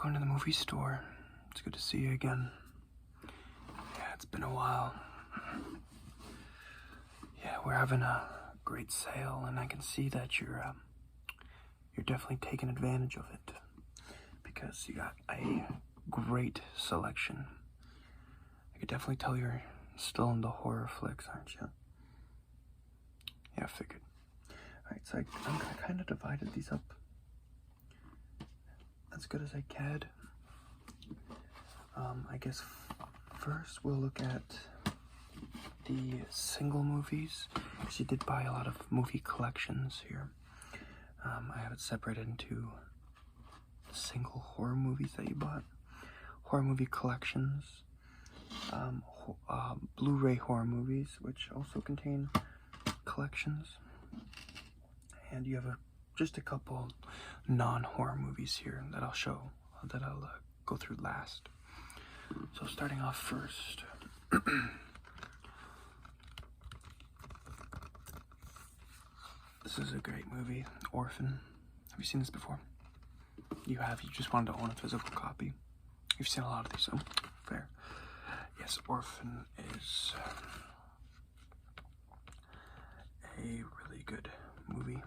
going to the movie store. It's good to see you again. Yeah, it's been a while. Yeah, we're having a great sale, and I can see that you're definitely taking advantage of it because you got a great selection. I could definitely tell you're still into horror flicks, aren't you? Yeah, I figured. Alright, so I kind of divided these up as good as I could. I guess first we'll look at the single movies, because you did buy a lot of movie collections here. I have it separated into single horror movies that you bought, horror movie collections, Blu-ray horror movies, which also contain collections, and you have just a couple non-horror movies here that I'll go through last. So starting off first, this is a great movie, Orphan. Have you seen this before? You have. You just wanted to own a physical copy. You've seen a lot of these, so fair. Yes, Orphan is a really good movie.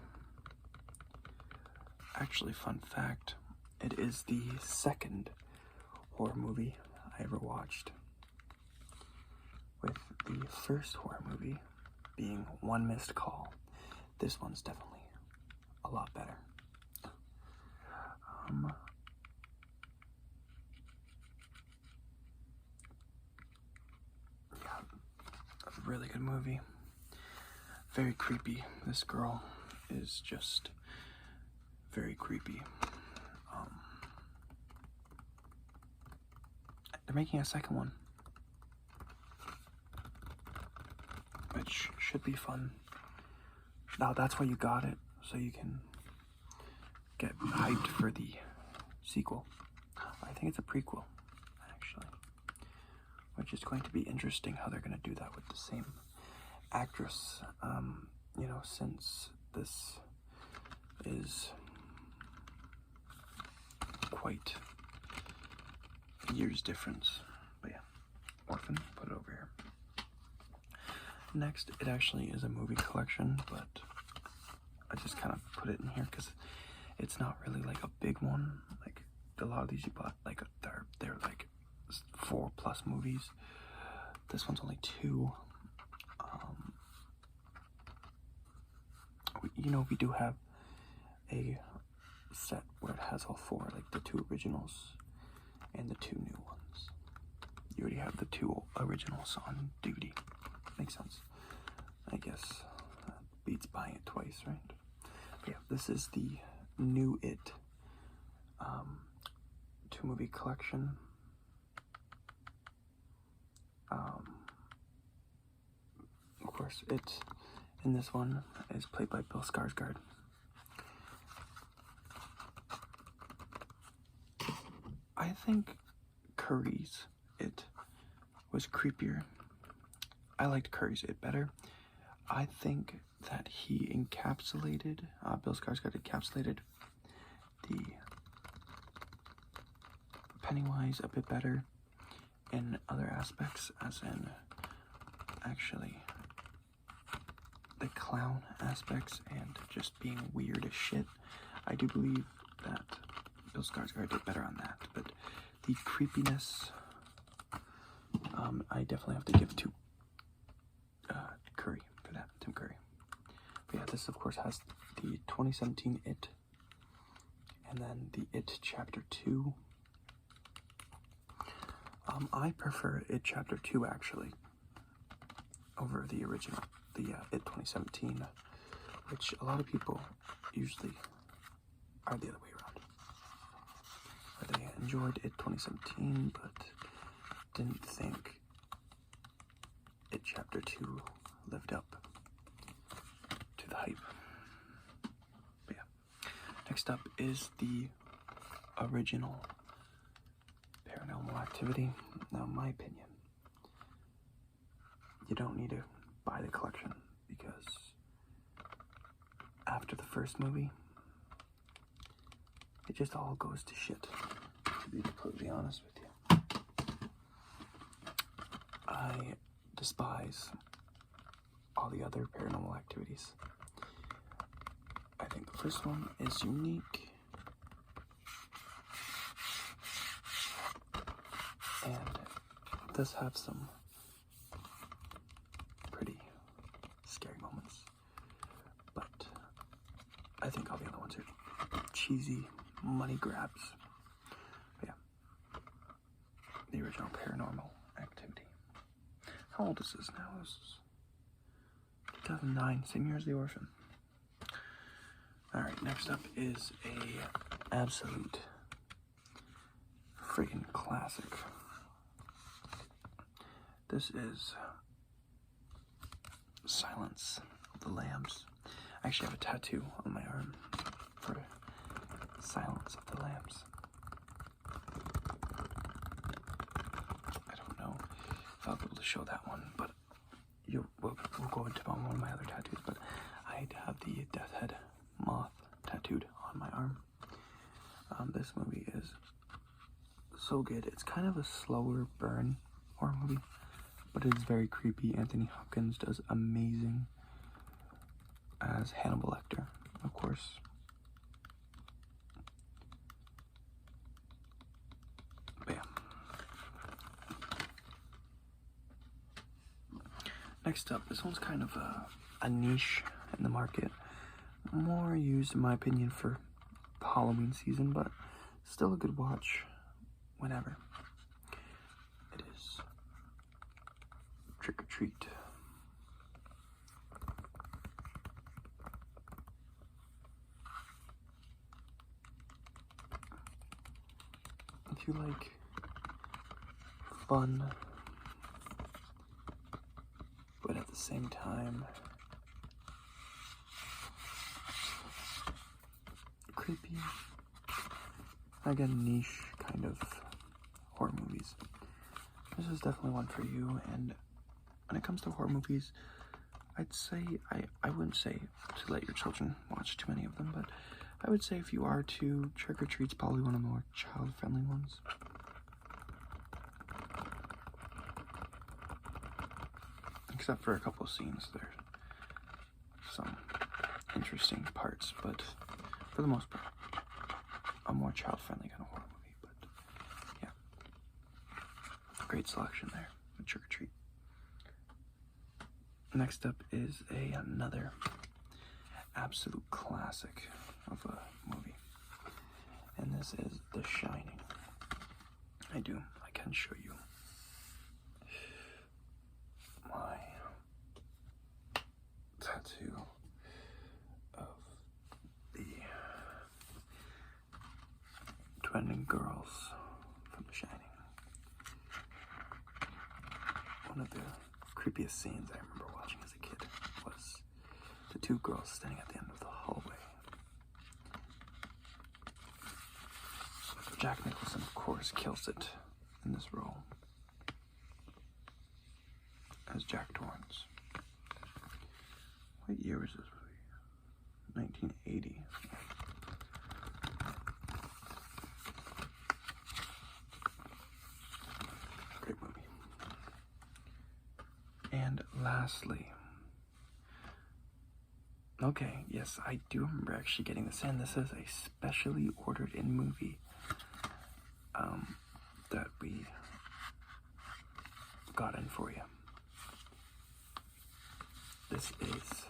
Actually, fun fact, it is the second horror movie I ever watched, with the first horror movie being One Missed Call. This one's definitely a lot better. Yeah, a really good movie. Very creepy. This girl is just very creepy. They're making a second one, which should be fun. Now that's why you got it, so you can get hyped for the sequel. I think it's a prequel, actually, which is going to be interesting how they're going to do that with the same actress, since this is quite a year's difference. But yeah, Orphan, put it over here. Next, it actually is a movie collection, but I just kind of put it in here because it's not really like a big one. Like a lot of these you bought, like they're like 4+ movies. This one's only 2. We do have a set where it has all 4, like the 2 originals and the 2 new ones. You already have the 2 originals on DVD. Makes sense. I guess beats buying it twice, right? But yeah, this is the new It 2 movie collection. Of course, It in this one is played by Bill Skarsgård. I think Curry's It was creepier. I liked Curry's It better. I think that he encapsulated, Bill Skarsgård encapsulated the Pennywise a bit better in other aspects, as in actually the clown aspects and just being weird as shit. I do believe that Bill Skarsgård did better on that, but the creepiness, I definitely have to give to Curry for that, Tim Curry. But yeah, this of course has the 2017 It, and then the It Chapter 2. I prefer It Chapter 2 actually over the original, the It 2017, which a lot of people usually are the other way around. They enjoyed It 2017, but didn't think It Chapter 2 lived up to the hype. But yeah, next up is the original Paranormal Activity. Now, in my opinion, you don't need to buy the collection because after the first movie, it just all goes to shit. to be completely honest with you. I despise all the other Paranormal Activities. I think the first one is unique, and it does have some pretty scary moments, but I think all the other ones are cheesy money grabs. But yeah, the original Paranormal Activity. How old is this now? This is 2009, same year as the Orphan. Alright, next up is a absolute freaking classic. This is Silence of the Lambs. I actually have a tattoo on my arm for Silence of the Lambs. I don't know if I'll be able to show that one, but we'll go into one of my other tattoos. But I have the Death Head moth tattooed on my arm. This movie is so good. It's kind of a slower burn horror movie, but it is very creepy. Anthony Hopkins does amazing as Hannibal Lecter, of course. But yeah. Next up, this one's kind of a niche in the market. More used, in my opinion, for the Halloween season, but still a good watch whenever. It is Trick or Treat. If you like fun, but at the same time creepy, again, niche kind of horror movies, this is definitely one for you. And when it comes to horror movies, I'd say, I wouldn't say to let your children watch too many of them, but I would say if you are to, Trick or Treat's probably one of the more child-friendly ones. Except for a couple of scenes, there's some interesting parts, but for the most part, a more child-friendly kind of horror movie. But yeah, great selection there with Trick or Treat. Next up is another absolute classic of a movie, and this is The Shining. I can show you my tattoo of the twin girls from The Shining. One of the creepiest scenes I remember watching as a kid was the two girls standing at the end of the hallway. Jack Nicholson, of course, kills it in this role as Jack Torrance. What year was this movie? 1980. Great movie. And lastly, okay, yes, I do remember actually getting this in. This is a specially ordered in movie that we got in for you. This is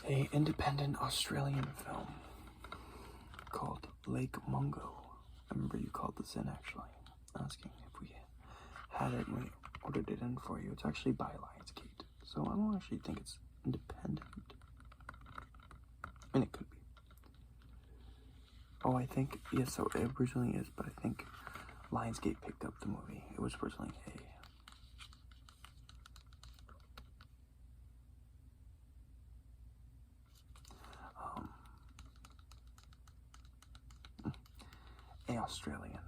an independent Australian film called Lake Mungo. I remember you called this in actually, asking if we had it and we ordered it in for you. It's actually by Lionsgate, so I don't actually think it's independent. I mean, it could be. Oh, I think, yes, so it originally is, but I think Lionsgate picked up the movie. It was originally a Australian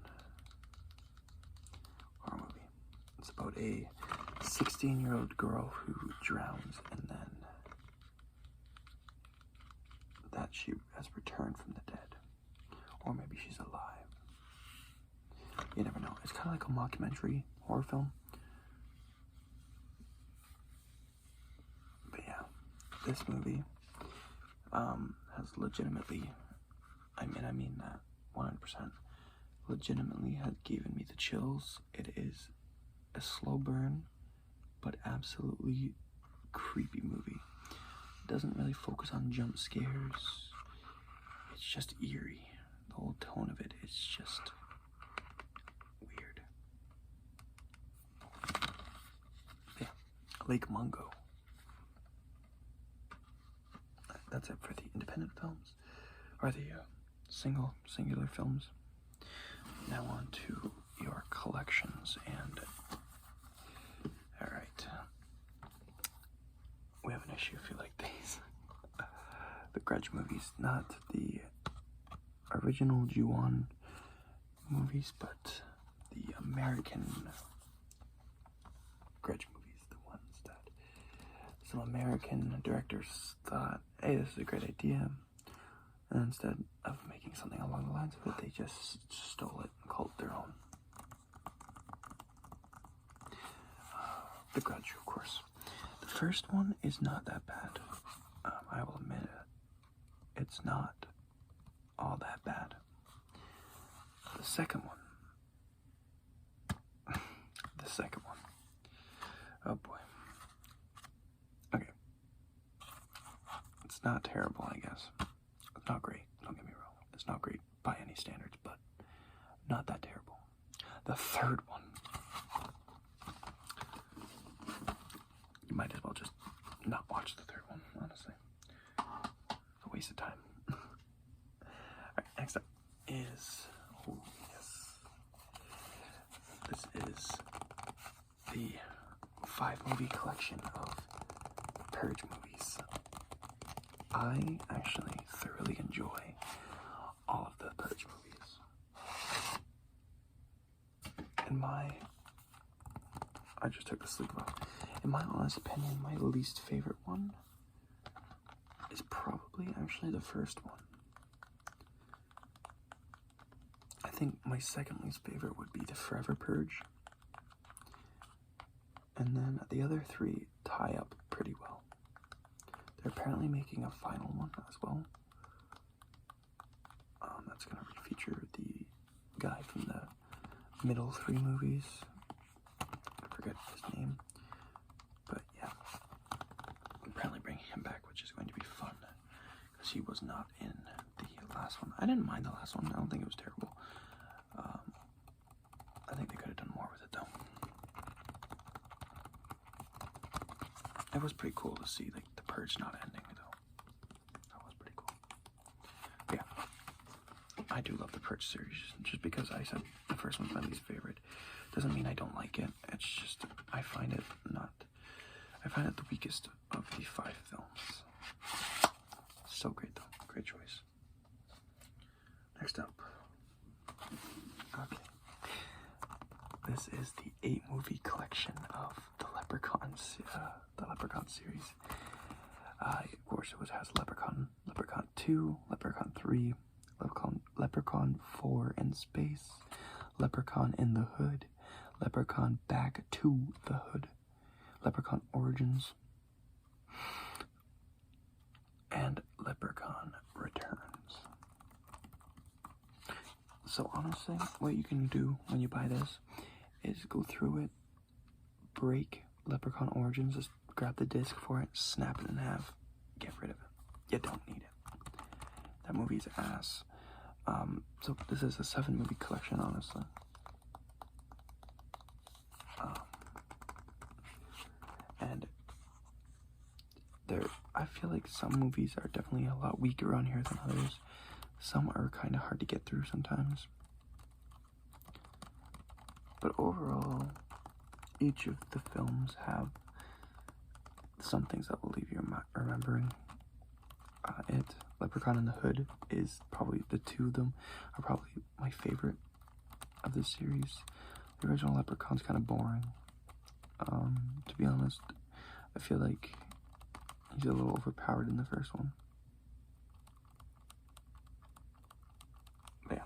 horror movie. It's about a 16-year-old girl who drowns, and then that she has returned from the dead, Or maybe she's alive. You never know. It's kind of like a mockumentary horror film. But yeah, this movie has legitimately, I mean that 100%, legitimately has given me the chills. It is a slow burn, but absolutely creepy movie. It doesn't really focus on jump scares. It's just eerie. The whole tone of it is just weird. Yeah, Lake Mungo. That's it for the independent films, or the singular films. Now on to your collections, and alright, we have an issue if you like these. The Grudge movies, not the original Ju-on movies, but the American Grudge movies, the ones that some American directors thought, hey, this is a great idea, and instead of making something along the lines of it, they just stole it and called it their own. The Grudge, of course. The first one is not that bad. I will admit it. It's not all that bad. The second one. Oh boy. Okay. It's not terrible, I guess. It's not great. Don't get me wrong. It's not great by any standards, but not that terrible. The third one. You might as well just not watch the third one, honestly. It's a waste of time. Alright, next up is, oh yes, this is the 5-movie collection of Purge movies. I actually thoroughly enjoy all of the Purge movies. I just took the sleeve off. In my honest opinion, my least favorite one is probably actually the first one. I think my second least favorite would be the Forever Purge. And then the other three tie up pretty well. They're apparently making a final one as well. That's going to feature the guy from the middle 3 movies. I forget his name. But yeah, apparently bringing him back, which is going to be fun. Because he was not in the last one. I didn't mind the last one. I don't think it was terrible. I think they could have done more with it though. It was pretty cool to see like the Purge not ending though. That was pretty cool. But yeah, I do love the Purge series. Just because I said the first one's my least favorite doesn't mean I don't like it. It's just I find it the weakest of the 5 films. So great though. Great choice. Next up. Okay. This is the 8-movie collection of the Leprechaun series. Of course, it has Leprechaun 2, Leprechaun 3, Leprechaun 4 in Space, Leprechaun in the Hood, Leprechaun Back to the Hood, Leprechaun Origins, and Leprechaun Returns. So honestly, what you can do when you buy this is go through it, break Leprechaun Origins, just grab the disc for it, snap it in half, get rid of it. You don't need it. That movie's ass. So this is a 7-movie collection, honestly. And I feel like some movies are definitely a lot weaker on here than others. Some are kind of hard to get through sometimes. But overall, each of the films have some things that will leave you remembering it. Leprechaun in the Hood is probably, the 2 of them are probably my favorite of the series. The original Leprechaun's kind of boring. To be honest, I feel like he's a little overpowered in the first one. But yeah,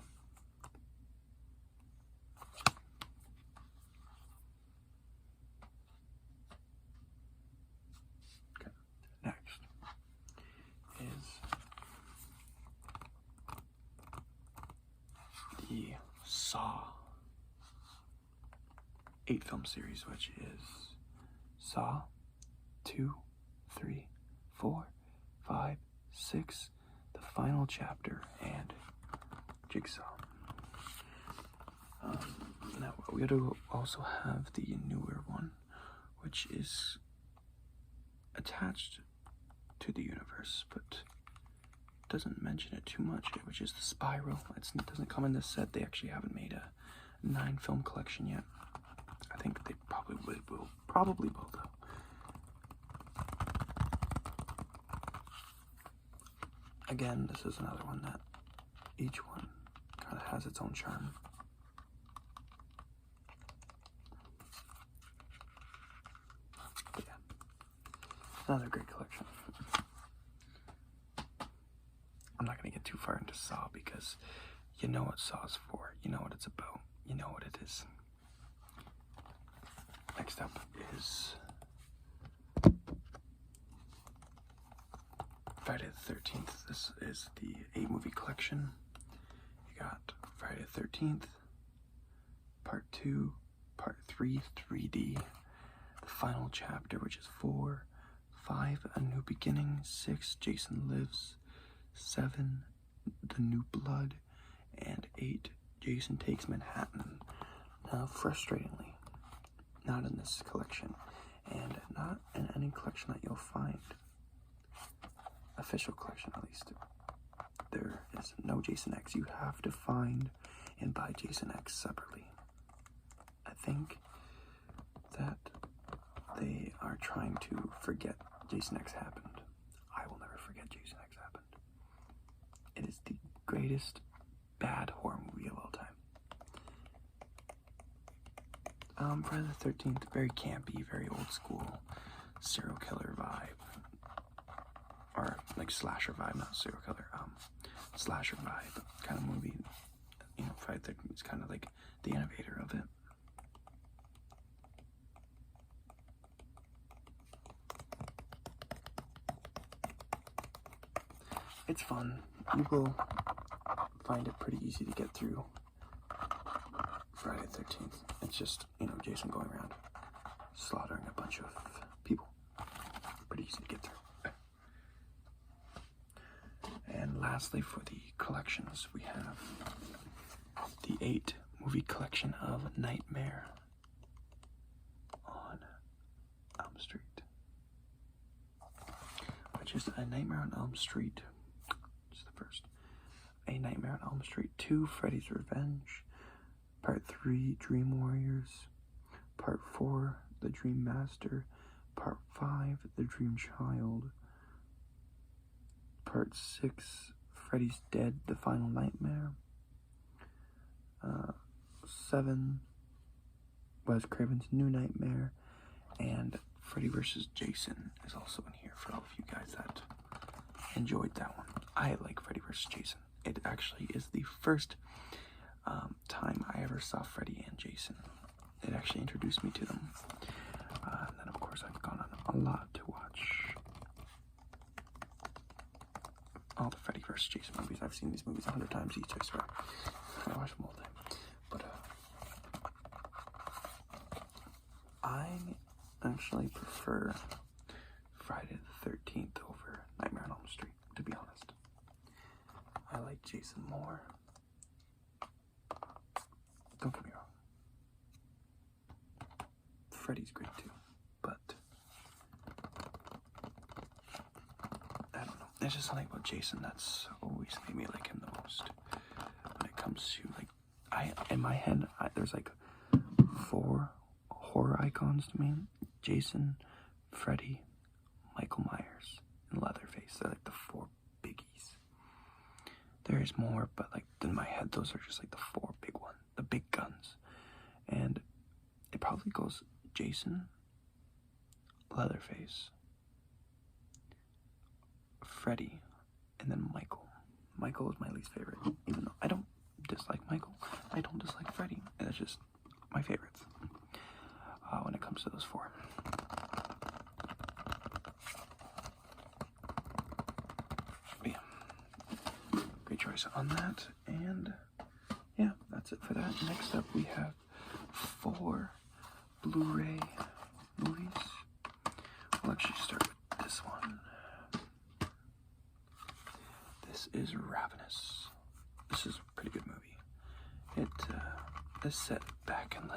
Saw 8 film series, which is Saw 2, 3, 4, 5, 6, the final chapter, and Jigsaw. Now we do also have the newer one, which is attached to the universe, but doesn't mention it too much, which is the Spiral. It doesn't come in this set. They actually haven't made a 9 film collection yet. I think they probably will though. Again, this is another one that each one kind of has its own charm. But yeah, another great collection. I'm not going to get too far into Saw because you know what Saw is for. You know what it's about. You know what it is. Next up is Friday the 13th. This is the 8 movie collection. You got Friday the 13th, Part 2, Part 3, 3D, the final chapter, which is 4, 5, A New Beginning, 6, Jason Lives, 7, The New Blood, and 8, Jason Takes Manhattan. Now, frustratingly, not in this collection, and not in any collection that you'll find, official collection at least, there is no Jason X. You have to find and buy Jason X separately. I think that they are trying to forget Jason X happened. I will never forget Jason X happened. It is the greatest bad horror movie of all time. Friday the 13th, very campy, very old school, serial killer vibe. Or like slasher vibe, not serial killer, slasher vibe kind of movie. You know, Friday the 13th is kind of like the innovator of it. It's fun. You will find it pretty easy to get through Friday the 13th. It's just, you know, Jason going around slaughtering a bunch of people. Pretty easy to get through. And lastly, for the collections, we have the 8 movie collection of Nightmare on Elm Street, which is A Nightmare on Elm Street. Just the first. A Nightmare on Elm Street 2, Freddy's Revenge. Part 3, Dream Warriors. Part 4, The Dream Master. Part 5, The Dream Child. Part 6, Freddy's Dead, The Final Nightmare. 7, Wes Craven's New Nightmare. And Freddy vs. Jason is also in here for all of you guys that enjoyed that one. I like Freddy vs. Jason. It actually is the first time I ever saw Freddy and Jason. It actually introduced me to them. And then, of course, I've gone on a lot to watch all the Freddy vs. Jason movies. I've seen these movies 100 times each, I swear. I watch them all the time. But I actually prefer Friday the 13th over Nightmare on Elm Street, to be honest. I like Jason more. Don't get me wrong. Freddy's great too, but I don't know. There's just something about Jason that's always made me like him the most. When it comes to in my head, there's like 4 horror icons to me: Jason, Freddy, Michael Myers, and Leatherface. They're like the 4 biggies. There is more, but like in my head, those are just like the 4 big ones, the big guns. And it probably goes Jason, Leatherface, Freddy, and then Michael. Michael is my least favorite, even though I don't dislike Michael. I don't dislike Freddy. It's just my favorites when it comes to those 4. But yeah, great choice on that. And yeah, that's that's it for that. Next up, we have 4 Blu-ray movies. We'll actually start with this one. This is Ravenous. This is a pretty good movie. It is set back in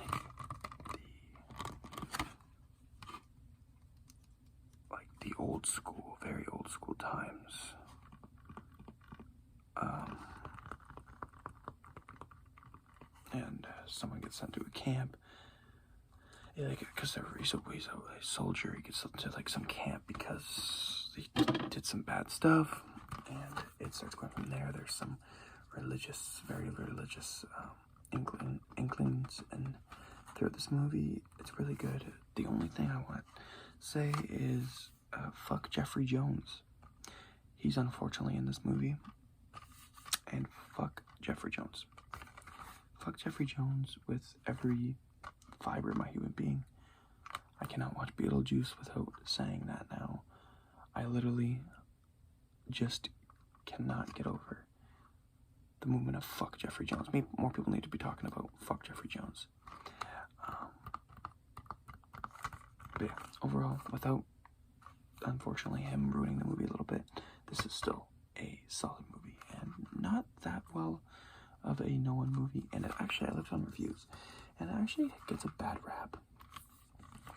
the old school, very old school times. And someone gets sent to a camp. Because he's a soldier, he gets sent to like some camp because he did some bad stuff, and it starts going from there. There's some very religious inklings, and throughout this movie, it's really good. The only thing I want to say is fuck Jeffrey Jones. He's unfortunately in this movie, and fuck Jeffrey Jones. Fuck Jeffrey Jones with every fiber of my human being. I cannot watch Beetlejuice without saying that now. I literally just cannot get over the movement of fuck Jeffrey Jones. Maybe more people need to be talking about fuck Jeffrey Jones. But yeah, overall, without unfortunately him ruining the movie a little bit, this is still a solid movie and not that well of a known movie. And I looked on reviews, and it actually gets a bad rap.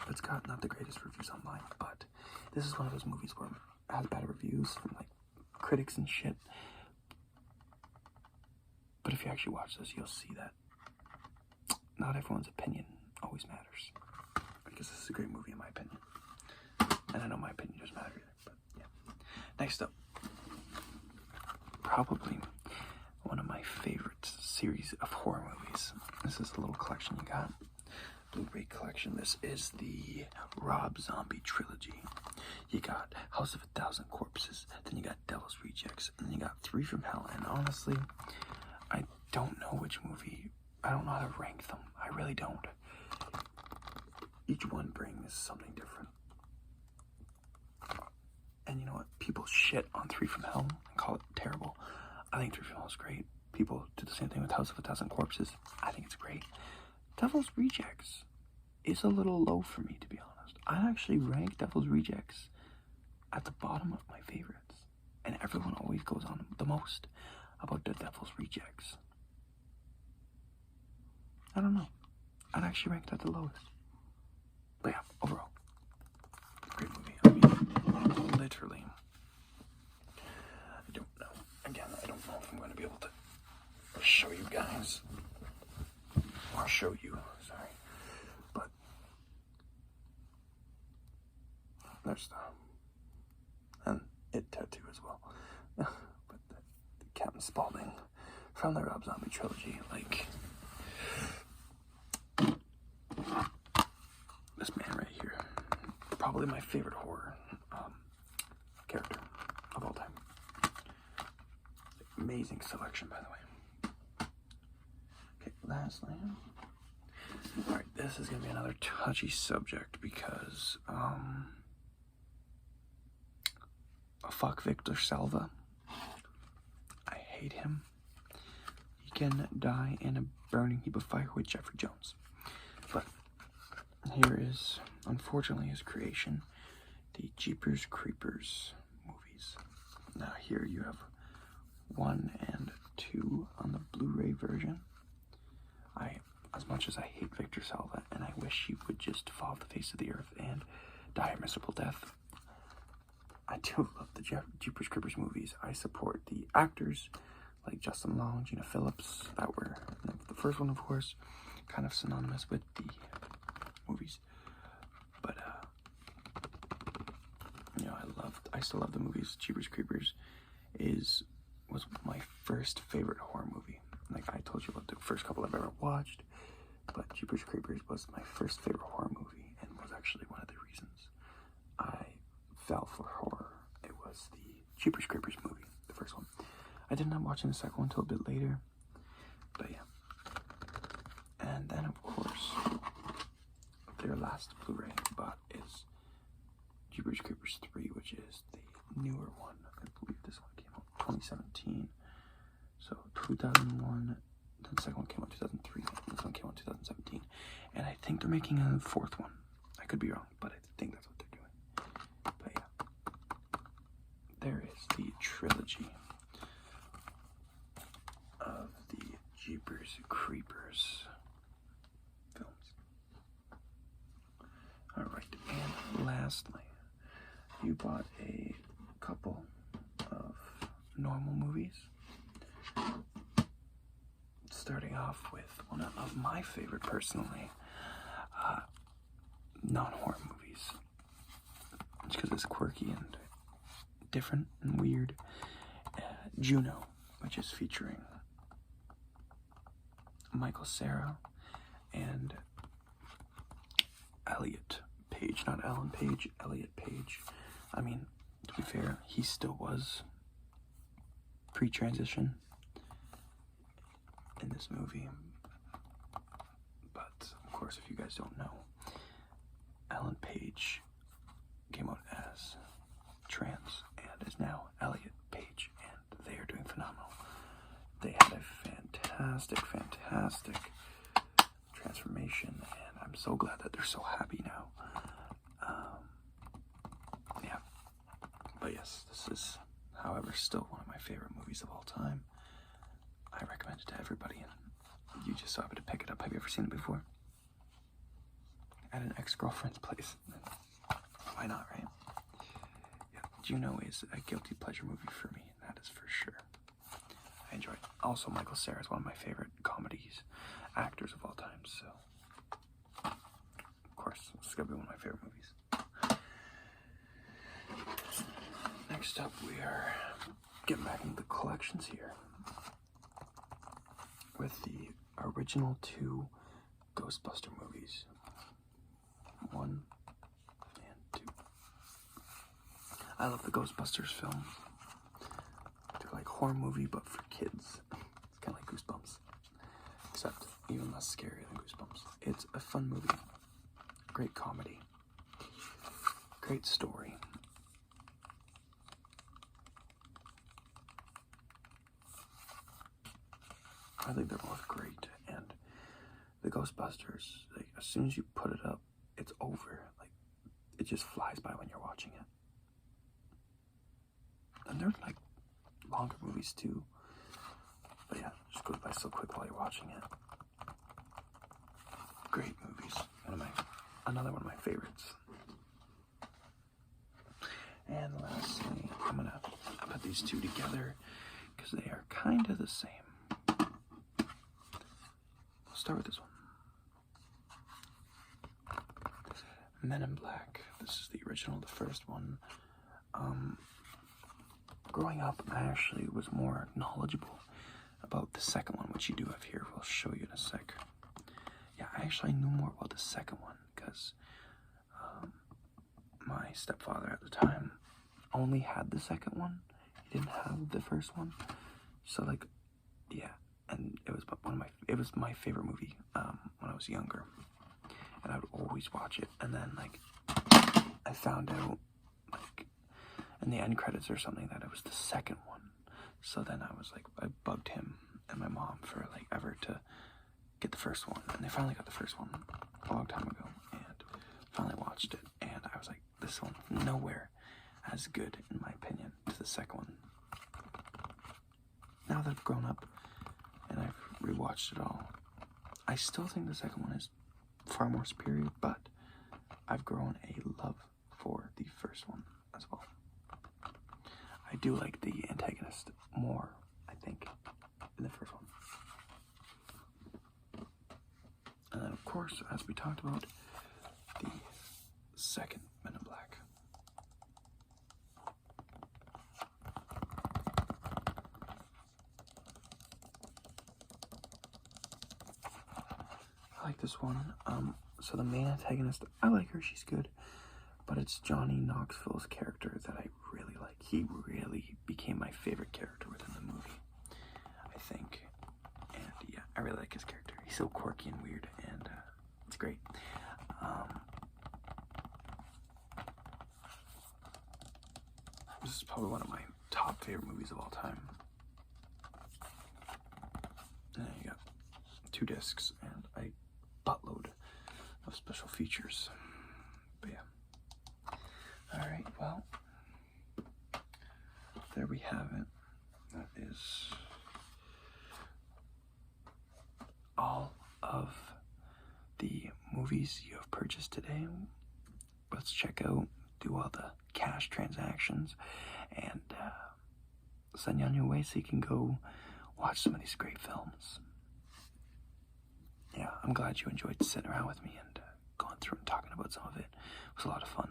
It's got not the greatest reviews online, but this is one of those movies where it has bad reviews from like critics and shit. But if you actually watch this, you'll see that not everyone's opinion always matters, because this is a great movie in my opinion. And I know my opinion doesn't matter either, but yeah. Next up, probably one of my favorite series of horror movies. This is a little collection you got. Blu-ray collection. This is the Rob Zombie trilogy. You got House of a Thousand Corpses, then you got Devil's Rejects, and then you got Three from Hell. And honestly, I don't know which movie. I don't know how to rank them. I really don't. Each one brings something different. And you know what? People shit on Three from Hell and call it terrible. I think Three from Hell is great. People do the same thing with House of a Thousand Corpses. I think it's great. Devil's Rejects is a little low for me, to be honest. I actually rank Devil's Rejects at the bottom of my favorites. And everyone always goes on the most about the Devil's Rejects. I don't know. I'd actually rank that the lowest. But yeah, overall, great movie. I mean, literally. I don't know. Again, I don't know if I'm going to be able to show you guys. Or show you, sorry. But there's and it tattoo as well. But the Captain Spaulding from the Rob Zombie trilogy, like this man right here, probably my favorite horror character of all time. Amazing selection, by the way. Lastly, alright, this is going to be another touchy subject because, fuck Victor Salva. I hate him. He can die in a burning heap of fire with Jeffrey Jones. But here is, unfortunately, his creation, the Jeepers Creepers movies. Now here you have 1 and 2 on the Blu-ray version. As much as I hate Victor Salva, and I wish he would just fall off the face of the earth and die a miserable death, I do love the Jeepers Creepers movies. I support the actors like Justin Long, Gina Phillips, that were the first one, of course, kind of synonymous with the movies. But you know, I still love the movies. Jeepers Creepers was my first favorite horror movie. Like I told you about the first couple I've ever watched, but Jeepers Creepers was my first favorite horror movie and was actually one of the reasons I fell for horror. It was the Jeepers Creepers movie, the first one. I did not watch the second one until a bit later, but yeah. And then of course, their last Blu-ray I bought is Jeepers Creepers 3, which is the newer one. I believe this one came out 2017. So 2001, then The second one came out in 2003. This one came out in 2017. And I think they're making a fourth one. I could be wrong, but I think that's what they're doing. But yeah. There is the trilogy of the Jeepers Creepers films. Alright, and lastly, you bought a couple of normal movies. Starting off with one of my favorite, personally, non-horror movies. Just because it's quirky and different and weird. Juno, which is featuring Michael Cera and Elliot Page. Not Ellen Page, Elliot Page. I mean, to be fair, he still was pre-transition in this movie. But, of course, if you guys don't know, Ellen Page came out as trans and is now Elliot Page, and they are doing phenomenal. They had a fantastic transformation, and I'm so glad that they're so happy now. Yeah. But yes, this is, however, still one of my favorite movies of all time. I recommend it to everybody, and you just so happen to pick it up. Have you ever seen it before? At an ex-girlfriend's place. Why not, right? Yeah, Juno is a guilty pleasure movie for me, that is for sure. I enjoy it. Also, Michael Cera is one of my favorite comedies, actors of all time, so of course, this is going to be one of my favorite movies. Next up, we are getting back into the collections here with the original 2 Ghostbuster movies. 1 and 2. I love the Ghostbusters films. They're like horror movie, but for kids. It's kind of like Goosebumps, except even less scary than Goosebumps. It's a fun movie. Great comedy. Great story. I think they're both great, and the Ghostbusters, like, as soon as you put it up, it's over. Like, it just flies by when you're watching it. And they're like longer movies too, but yeah, it just goes by so quick while you're watching it. Great movies. Another one of my favorites. And lastly, I'm gonna put these two together because they are kind of the same. We'll start with this one. Men in Black. This is the original, the first one. Growing up, I actually was more knowledgeable about the second one, which you do have here. We'll show you in a sec. Yeah, I actually knew more about the second one because my stepfather at the time only had the second one. He didn't have the first one. So, like, yeah, and it was my favorite movie when I was younger, and I would always watch it. And then, like, I found out, like, in the end credits or something, that it was the second one. So then I was like, I bugged him and my mom for like ever to get the first one, and they finally got the first one a long time ago, and finally watched it, and I was like, this one's nowhere as good, in my opinion, to the second one. Now that I've grown up and I've rewatched it all, I still think the second one is far more superior, but I've grown a love for the first one as well. I do like the antagonist more, I think, in the first one. And then, of course, as we talked about, the second Men in Black. I like this one. So the main antagonist, I like her, she's good, but it's Johnny Knoxville's character that I really like. He really became my favorite character within the movie, I think. And yeah, I really like his character. He's so quirky and weird, and it's great. This is probably one of my top favorite movies of all time. And then you got 2 discs and a buttload of special features. But yeah. Alright, well, there we have it. That is all of the movies you have purchased today. Let's check out, do all the cash transactions, and send you on your way so you can go watch some of these great films. Yeah, I'm glad you enjoyed sitting around with me and going through and talking about some of it. It was a lot of fun.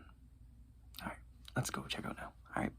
Alright, let's go check out now. Alright.